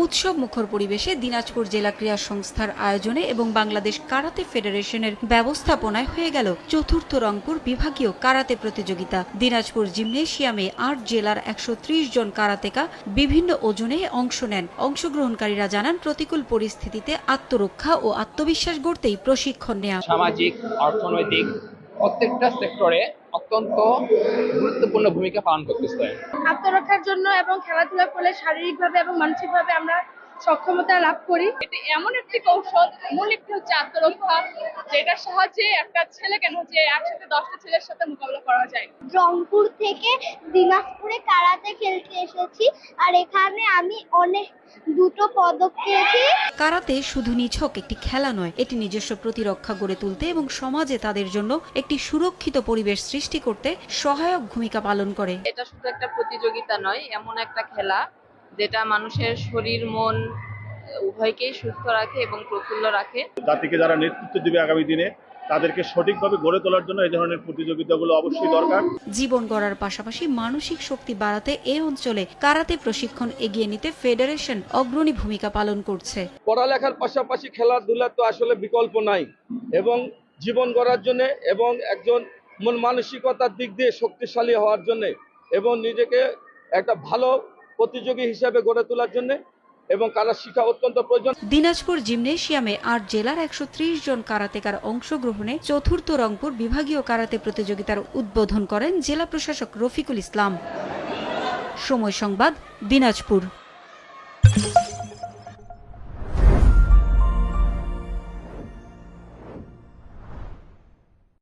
উৎসব মুখর পরিবেশে দিনাজপুর জেলা ক্রীড়া সংস্থার আয়োজনে এবং বাংলাদেশ কারাতে ফেডারেশনের ব্যবস্থাপনায় হয়ে গেল চতুর্থ রংপুর বিভাগীয় কারাতে প্রতিযোগিতা। দিনাজপুর জিমনেশিয়ামে ৮ জেলার ১৩০ জন কারাতেকা বিভিন্ন ওজনে অংশ নেন। অংশগ্রহণকারীরা জানান, প্রতিকূল পরিস্থিতিতে আত্মরক্ষা ও আত্মবিশ্বাস গড়তেই প্রশিক্ষণ নেওয়া। সামাজিক, অর্থনৈতিক প্রত্যেকটা সেক্টরে অত্যন্ত গুরুত্বপূর্ণ ভূমিকা পালন করতেছে। আত্মরক্ষার জন্য এবং খেলাধুলা করলে শারীরিকভাবে এবং মানসিকভাবে আমরা সক্ষমতা লাভ করি। এটা এমন একটি কৌশল, মূল একটি হচ্ছে আত্মরক্ষা, যেটার সাহায্যে একটা ছেলে কেন যে একসাথে 10টা ছেলের সাথে মোকাবিলা করা যায়। রংপুর থেকে দিনাজপুরে কারাতে খেলতে এসেছি, আর এখানে আমি দুটো পদক পেয়েছি। কারাতে শুধু নিছক একটি খেলা নয়, এটি নিজস্ব প্রতিরক্ষা গড়ে তুলতে এবং সমাজে তাদের জন্য একটি সুরক্ষিত পরিবেশ সৃষ্টি করতে সহায়ক ভূমিকা পালন করে। এটা শুধু একটা প্রতিযোগিতা নয়, এমন একটা খেলা যেটা মানুষের শরীর মন উভয়কেই সুস্থ রাখে এবং প্রফুল্ল রাখে। জাতিকে যারা নেতৃত্ব দিবে আগামী দিনে, তাদেরকে সঠিকভাবে গড়ে তোলার জন্য এই ধরনের প্রতিযোগিতাগুলো অবশ্যই দরকার। জীবন গড়ার পাশাপাশি মানসিক শক্তি বাড়াতে এই অঞ্চলে কারাতে প্রশিক্ষণ এগিয়ে নিতে ফেডারেশন অগ্রণী ভূমিকা পালন করছে। পড়ালেখার পাশাপাশি খেলাধুলা তো আসলে বিকল্প নাই, এবং জীবন গড়ার জন্য এবং একজন মন মানসিকতার দিক দিয়ে শক্তিশালী হওয়ার জন্য এবং নিজেকে একটা ভালো প্রতিযোগী হিসেবে গড়ে তোলার জন্য এবং কারা শিক্ষা অত্যন্ত প্রয়োজন। দিনাজপুর জিমনেশিয়ামে ৮ জেলার ১৩০ জন কারাতেকার অংশগ্রহণে চতুর্থ রংপুর বিভাগীয় কারাতে প্রতিযোগিতার উদ্বোধন করেন জেলা প্রশাসক রফিকুল ইসলাম। সময় সংবাদ, দিনাজপুর।